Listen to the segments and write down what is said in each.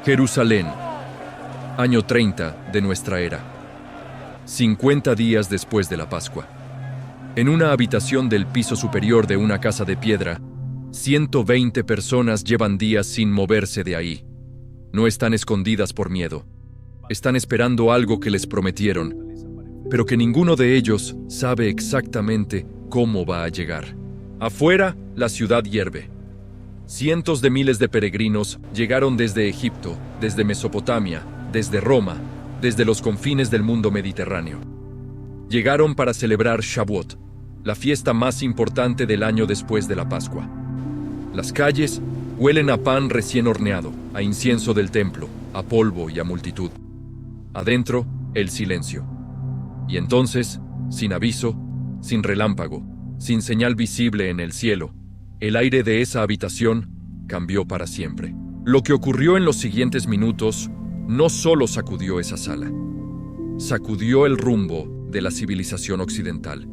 Jerusalén, año 30 de nuestra era. 50 días después de la Pascua. En una habitación del piso superior de una casa de piedra, 120 personas llevan días sin moverse de ahí. No están escondidas por miedo. Están esperando algo que les prometieron, pero que ninguno de ellos sabe exactamente cómo va a llegar. Afuera, la ciudad hierve. Cientos de miles de peregrinos llegaron desde Egipto, desde Mesopotamia, desde Roma, desde los confines del mundo mediterráneo. Llegaron para celebrar Shavuot, la fiesta más importante del año después de la Pascua. Las calles huelen a pan recién horneado, a incienso del templo, a polvo y a multitud. Adentro, el silencio. Y entonces, sin aviso, sin relámpago, sin señal visible en el cielo, el aire de esa habitación cambió para siempre. Lo que ocurrió en los siguientes minutos no solo sacudió esa sala, sacudió el rumbo de la civilización occidental.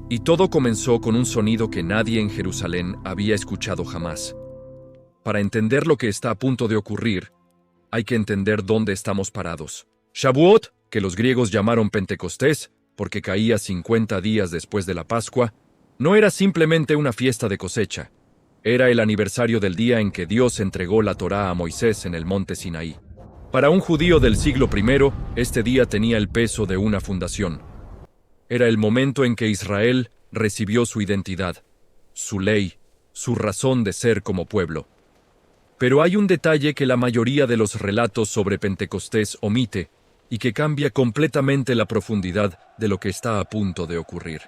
Y todo comenzó con un sonido que nadie en Jerusalén había escuchado jamás. Para entender lo que está a punto de ocurrir, hay que entender dónde estamos parados. Shavuot, que los griegos llamaron Pentecostés, porque caía 50 días después de la Pascua, no era simplemente una fiesta de cosecha. Era el aniversario del día en que Dios entregó la Torá a Moisés en el monte Sinaí. Para un judío del siglo I, este día tenía el peso de una fundación. Era el momento en que Israel recibió su identidad, su ley, su razón de ser como pueblo. Pero hay un detalle que la mayoría de los relatos sobre Pentecostés omite y que cambia completamente la profundidad de lo que está a punto de ocurrir.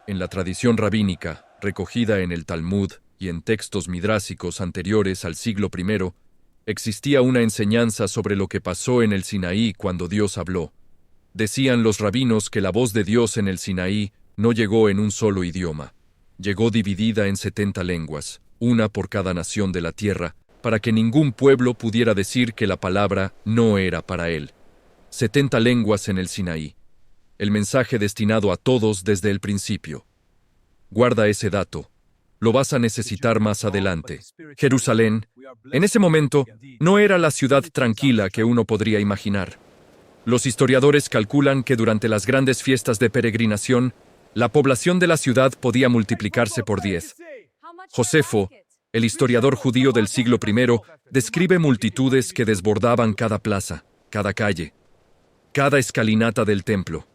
En la tradición rabínica, recogida en el Talmud y en textos midrásicos anteriores al siglo I, existía una enseñanza sobre lo que pasó en el Sinaí cuando Dios habló. Decían los rabinos que la voz de Dios en el Sinaí no llegó en un solo idioma. Llegó dividida en 70 lenguas, una por cada nación de la tierra, para que ningún pueblo pudiera decir que la palabra no era para él. 70 lenguas en el Sinaí. El mensaje destinado a todos desde el principio. Guarda ese dato. Lo vas a necesitar más adelante. Jerusalén, en ese momento, no era la ciudad tranquila que uno podría imaginar. Los historiadores calculan que durante las grandes fiestas de peregrinación, la población de la ciudad podía multiplicarse por 10. Josefo, el historiador judío del siglo I, describe multitudes que desbordaban cada plaza, cada calle, cada escalinata del templo.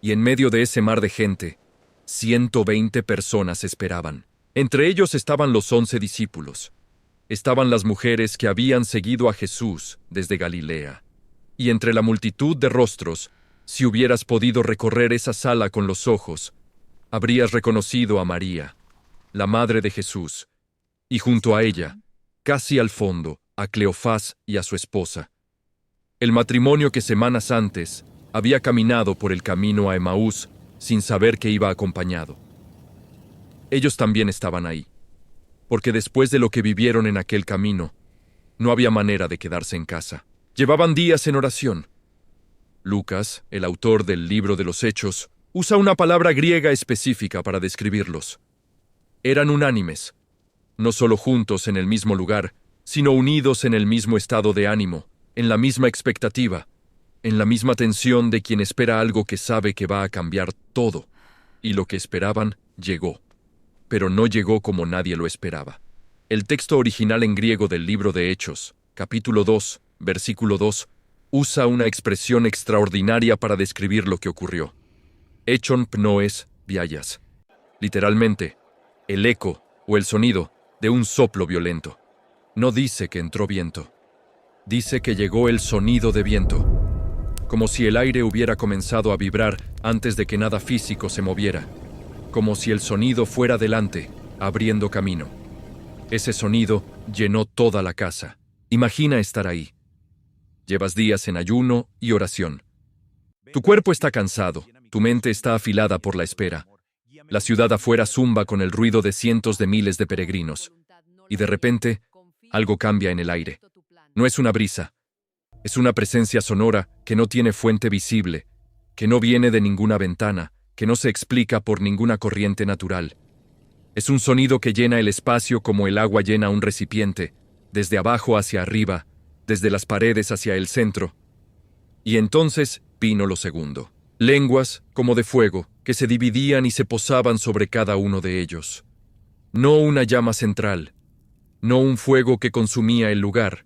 Y en medio de ese mar de gente, 120 personas esperaban. Entre ellos estaban los 11 discípulos. Estaban las mujeres que habían seguido a Jesús desde Galilea. Y entre la multitud de rostros, si hubieras podido recorrer esa sala con los ojos, habrías reconocido a María, la madre de Jesús, y junto a ella, casi al fondo, a Cleofás y a su esposa. El matrimonio que semanas antes había caminado por el camino a Emaús sin saber que iba acompañado. Ellos también estaban ahí, porque después de lo que vivieron en aquel camino, no había manera de quedarse en casa. Llevaban días en oración. Lucas, el autor del libro de los Hechos, usa una palabra griega específica para describirlos. Eran unánimes, no solo juntos en el mismo lugar, sino unidos en el mismo estado de ánimo, en la misma expectativa, en la misma tensión de quien espera algo que sabe que va a cambiar todo. Y lo que esperaban llegó, pero no llegó como nadie lo esperaba. El texto original en griego del libro de Hechos, capítulo 2, versículo 2, usa una expresión extraordinaria para describir lo que ocurrió. Echon pnoes biayas. Literalmente, el eco o el sonido de un soplo violento. No dice que entró viento. Dice que llegó el sonido de viento. Como si el aire hubiera comenzado a vibrar antes de que nada físico se moviera. Como si el sonido fuera delante, abriendo camino. Ese sonido llenó toda la casa. Imagina estar ahí. Llevas días en ayuno y oración. Tu cuerpo está cansado, tu mente está afilada por la espera. La ciudad afuera zumba con el ruido de cientos de miles de peregrinos. Y de repente, algo cambia en el aire. No es una brisa. Es una presencia sonora que no tiene fuente visible, que no viene de ninguna ventana, que no se explica por ninguna corriente natural. Es un sonido que llena el espacio como el agua llena un recipiente, desde abajo hacia arriba, desde las paredes hacia el centro. Y entonces vino lo segundo. Lenguas, como de fuego, que se dividían y se posaban sobre cada uno de ellos. No una llama central, no un fuego que consumía el lugar,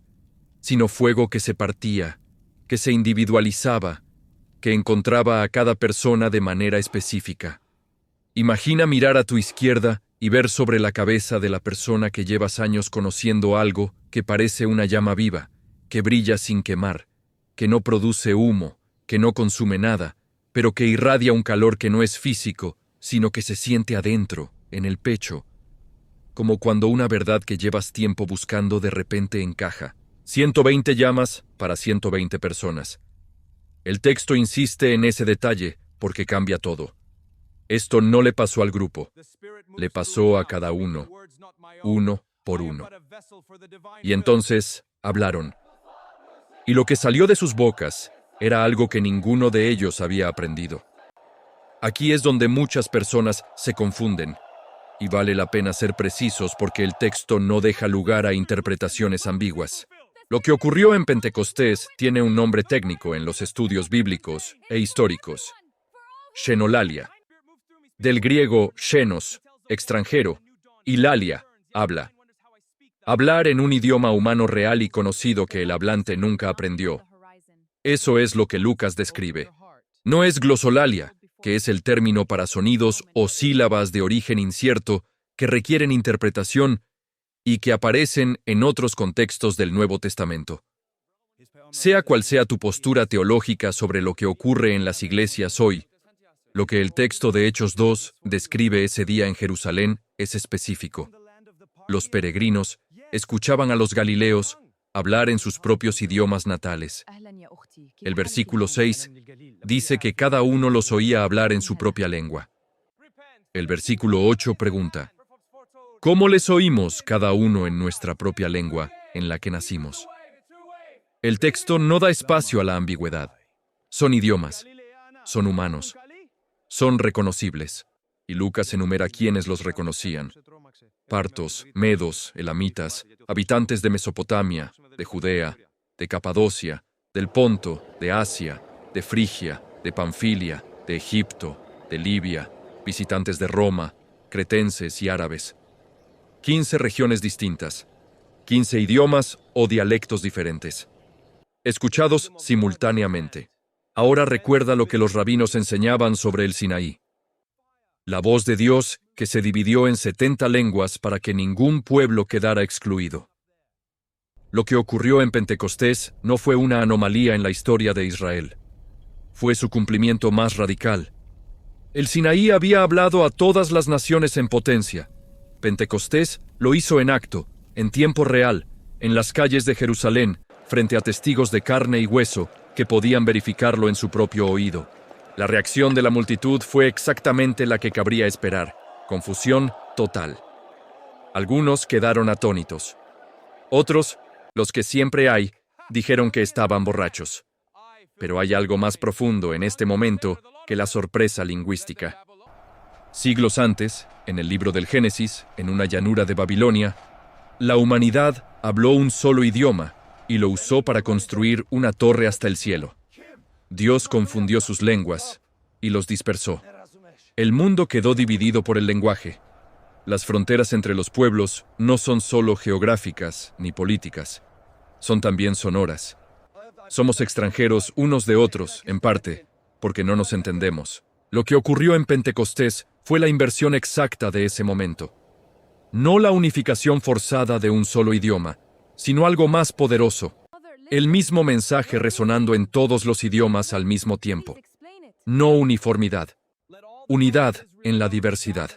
sino fuego que se partía, que se individualizaba, que encontraba a cada persona de manera específica. Imagina mirar a tu izquierda y ver sobre la cabeza de la persona que llevas años conociendo algo que parece una llama viva, que brilla sin quemar, que no produce humo, que no consume nada, pero que irradia un calor que no es físico, sino que se siente adentro, en el pecho, como cuando una verdad que llevas tiempo buscando de repente encaja. 120 llamas para 120 personas. El texto insiste en ese detalle porque cambia todo. Esto no le pasó al grupo, le pasó a cada uno, uno por uno. Y entonces hablaron. Y lo que salió de sus bocas era algo que ninguno de ellos había aprendido. Aquí es donde muchas personas se confunden, y vale la pena ser precisos porque el texto no deja lugar a interpretaciones ambiguas. Lo que ocurrió en Pentecostés tiene un nombre técnico en los estudios bíblicos e históricos: xenolalia. Del griego xenos, extranjero, y lalia, habla. Hablar en un idioma humano real y conocido que el hablante nunca aprendió. Eso es lo que Lucas describe. No es glosolalia, que es el término para sonidos o sílabas de origen incierto que requieren interpretación y que aparecen en otros contextos del Nuevo Testamento. Sea cual sea tu postura teológica sobre lo que ocurre en las iglesias hoy, lo que el texto de Hechos 2 describe ese día en Jerusalén es específico. Los peregrinos escuchaban a los galileos hablar en sus propios idiomas natales. El versículo 6 dice que cada uno los oía hablar en su propia lengua. El versículo 8 pregunta: ¿cómo les oímos cada uno en nuestra propia lengua en la que nacimos? El texto no da espacio a la ambigüedad. Son idiomas, son humanos, son reconocibles. Y Lucas enumera quiénes los reconocían: partos, medos, elamitas, habitantes de Mesopotamia, de Judea, de Capadocia, del Ponto, de Asia, de Frigia, de Panfilia, de Egipto, de Libia, visitantes de Roma, cretenses y árabes. 15 regiones distintas, 15 idiomas o dialectos diferentes, escuchados simultáneamente. Ahora recuerda lo que los rabinos enseñaban sobre el Sinaí. La voz de Dios que se dividió en 70 lenguas para que ningún pueblo quedara excluido. Lo que ocurrió en Pentecostés no fue una anomalía en la historia de Israel. Fue su cumplimiento más radical. El Sinaí había hablado a todas las naciones en potencia. Pentecostés lo hizo en acto, en tiempo real, en las calles de Jerusalén, frente a testigos de carne y hueso que podían verificarlo en su propio oído. La reacción de la multitud fue exactamente la que cabría esperar: confusión total. Algunos quedaron atónitos. Otros, los que siempre hay, dijeron que estaban borrachos. Pero hay algo más profundo en este momento que la sorpresa lingüística. Siglos antes, en el libro del Génesis, en una llanura de Babilonia, la humanidad habló un solo idioma y lo usó para construir una torre hasta el cielo. Dios confundió sus lenguas y los dispersó. El mundo quedó dividido por el lenguaje. Las fronteras entre los pueblos no son solo geográficas ni políticas, son también sonoras. Somos extranjeros unos de otros, en parte, porque no nos entendemos. Lo que ocurrió en Pentecostés fue la inversión exacta de ese momento. No la unificación forzada de un solo idioma, sino algo más poderoso. El mismo mensaje resonando en todos los idiomas al mismo tiempo. No uniformidad. Unidad en la diversidad.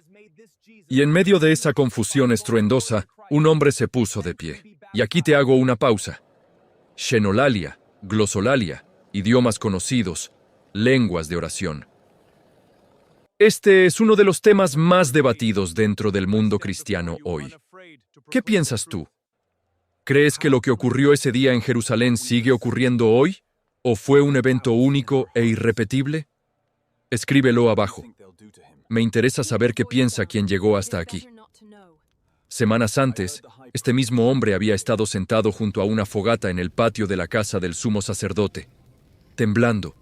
Y en medio de esa confusión estruendosa, un hombre se puso de pie. Y aquí te hago una pausa. Xenolalia, glosolalia, idiomas conocidos, lenguas de oración. Este es uno de los temas más debatidos dentro del mundo cristiano hoy. ¿Qué piensas tú? ¿Crees que lo que ocurrió ese día en Jerusalén sigue ocurriendo hoy? ¿O fue un evento único e irrepetible? Escríbelo abajo. Me interesa saber qué piensa quien llegó hasta aquí. Semanas antes, este mismo hombre había estado sentado junto a una fogata en el patio de la casa del sumo sacerdote, temblando,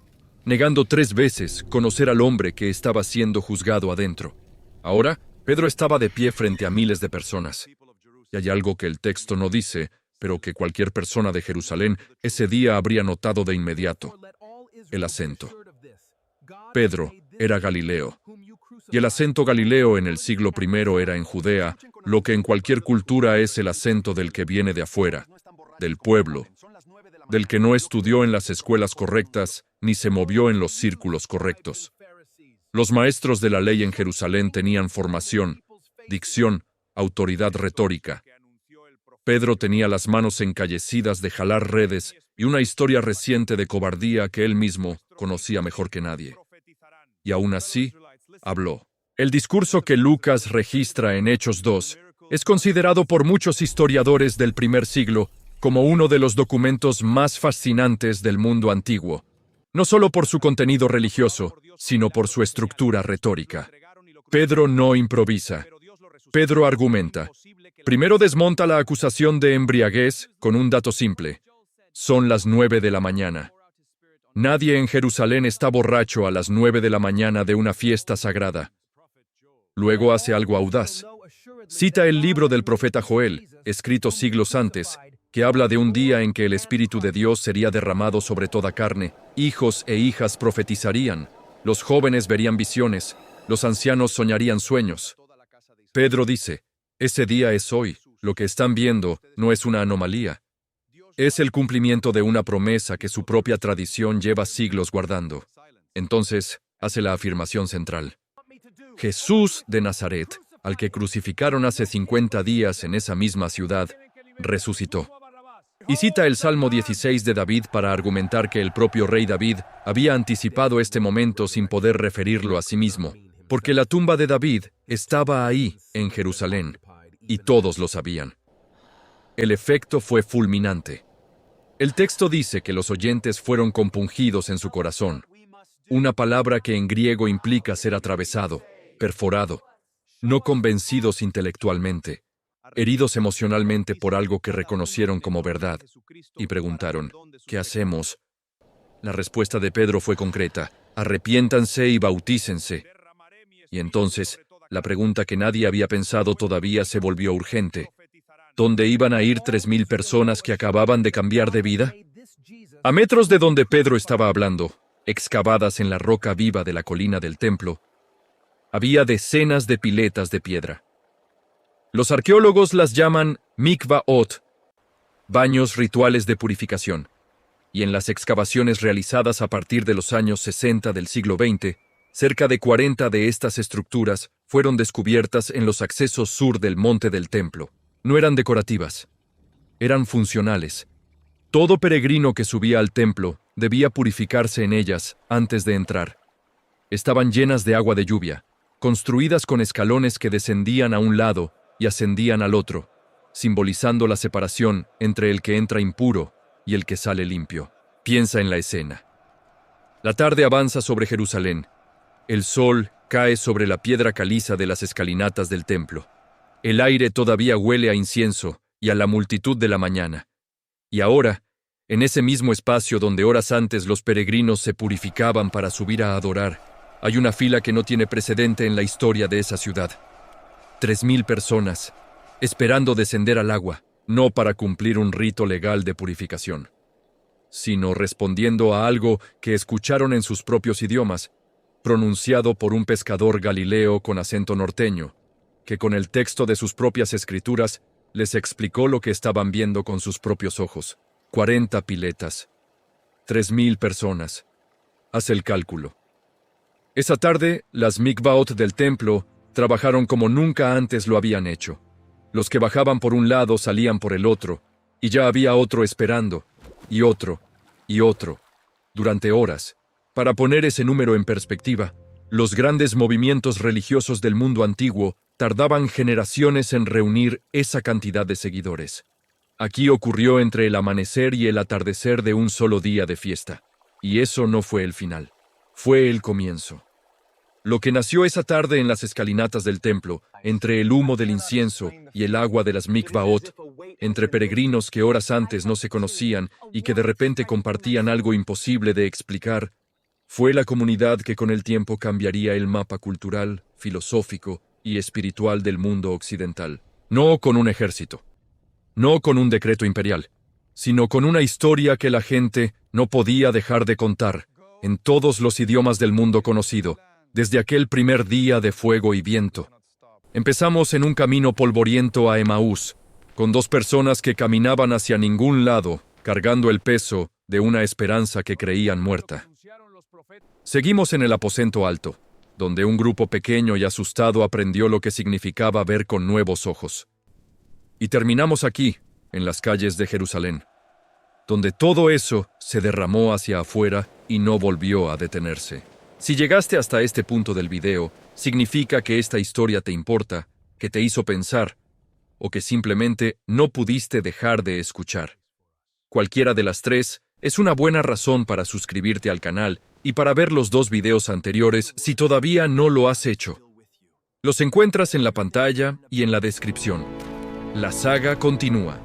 negando 3 veces conocer al hombre que estaba siendo juzgado adentro. Ahora, Pedro estaba de pie frente a miles de personas. Y hay algo que el texto no dice, pero que cualquier persona de Jerusalén ese día habría notado de inmediato: el acento. Pedro era galileo, y el acento galileo en el siglo I era en Judea, lo que en cualquier cultura es el acento del que viene de afuera, del pueblo, del que no estudió en las escuelas correctas ni se movió en los círculos correctos. Los maestros de la ley en Jerusalén tenían formación, dicción, autoridad retórica. Pedro tenía las manos encallecidas de jalar redes y una historia reciente de cobardía que él mismo conocía mejor que nadie. Y aún así, habló. El discurso que Lucas registra en Hechos 2 es considerado por muchos historiadores del primer siglo como uno de los documentos más fascinantes del mundo antiguo, no solo por su contenido religioso, sino por su estructura retórica. Pedro no improvisa. Pedro argumenta. Primero desmonta la acusación de embriaguez con un dato simple. Son las 9 de la mañana. Nadie en Jerusalén está borracho a las 9 de la mañana de una fiesta sagrada. Luego hace algo audaz. Cita el libro del profeta Joel, escrito siglos antes, que habla de un día en que el Espíritu de Dios sería derramado sobre toda carne, hijos e hijas profetizarían, los jóvenes verían visiones, los ancianos soñarían sueños. Pedro dice, ese día es hoy, lo que están viendo no es una anomalía. Es el cumplimiento de una promesa que su propia tradición lleva siglos guardando. Entonces, hace la afirmación central. Jesús de Nazaret, al que crucificaron hace 50 días en esa misma ciudad, resucitó. Y cita el Salmo 16 de David para argumentar que el propio rey David había anticipado este momento sin poder referirlo a sí mismo, porque la tumba de David estaba ahí, en Jerusalén, y todos lo sabían. El efecto fue fulminante. El texto dice que los oyentes fueron compungidos en su corazón, una palabra que en griego implica ser atravesado, perforado, no convencidos intelectualmente, heridos emocionalmente por algo que reconocieron como verdad, y preguntaron, ¿qué hacemos? La respuesta de Pedro fue concreta, arrepiéntanse y bautícense. Y entonces, la pregunta que nadie había pensado todavía se volvió urgente. ¿Dónde iban a ir 3,000 personas que acababan de cambiar de vida? A metros de donde Pedro estaba hablando, excavadas en la roca viva de la colina del templo, había decenas de piletas de piedra. Los arqueólogos las llaman mikvaot, baños rituales de purificación, y en las excavaciones realizadas a partir de los años 60 del siglo XX, cerca de 40 de estas estructuras fueron descubiertas en los accesos sur del monte del templo. No eran decorativas, eran funcionales. Todo peregrino que subía al templo debía purificarse en ellas antes de entrar. Estaban llenas de agua de lluvia, construidas con escalones que descendían a un lado y ascendían al otro, simbolizando la separación entre el que entra impuro y el que sale limpio. Piensa en la escena. La tarde avanza sobre Jerusalén. El sol cae sobre la piedra caliza de las escalinatas del templo. El aire todavía huele a incienso y a la multitud de la mañana. Y ahora, en ese mismo espacio donde horas antes los peregrinos se purificaban para subir a adorar, hay una fila que no tiene precedente en la historia de esa ciudad. 3,000 personas, esperando descender al agua, no para cumplir un rito legal de purificación, sino respondiendo a algo que escucharon en sus propios idiomas, pronunciado por un pescador galileo con acento norteño, que con el texto de sus propias escrituras les explicó lo que estaban viendo con sus propios ojos. 40 piletas, 3,000 personas. Haz el cálculo. Esa tarde, las mikvaot del templo trabajaron como nunca antes lo habían hecho. Los que bajaban por un lado salían por el otro, y ya había otro esperando, y otro, durante horas. Para poner ese número en perspectiva, los grandes movimientos religiosos del mundo antiguo tardaban generaciones en reunir esa cantidad de seguidores. Aquí ocurrió entre el amanecer y el atardecer de un solo día de fiesta. Y eso no fue el final. Fue el comienzo. Lo que nació esa tarde en las escalinatas del templo, entre el humo del incienso y el agua de las mikvaot, entre peregrinos que horas antes no se conocían y que de repente compartían algo imposible de explicar, fue la comunidad que con el tiempo cambiaría el mapa cultural, filosófico y espiritual del mundo occidental. No con un ejército, no con un decreto imperial, sino con una historia que la gente no podía dejar de contar en todos los idiomas del mundo conocido, desde aquel primer día de fuego y viento. Empezamos en un camino polvoriento a Emaús, con dos personas que caminaban hacia ningún lado, cargando el peso de una esperanza que creían muerta. Seguimos en el aposento alto, donde un grupo pequeño y asustado aprendió lo que significaba ver con nuevos ojos. Y terminamos aquí, en las calles de Jerusalén, donde todo eso se derramó hacia afuera y no volvió a detenerse. Si llegaste hasta este punto del video, significa que esta historia te importa, que te hizo pensar, o que simplemente no pudiste dejar de escuchar. Cualquiera de las tres es una buena razón para suscribirte al canal y para ver los 2 videos anteriores si todavía no lo has hecho. Los encuentras en la pantalla y en la descripción. La saga continúa.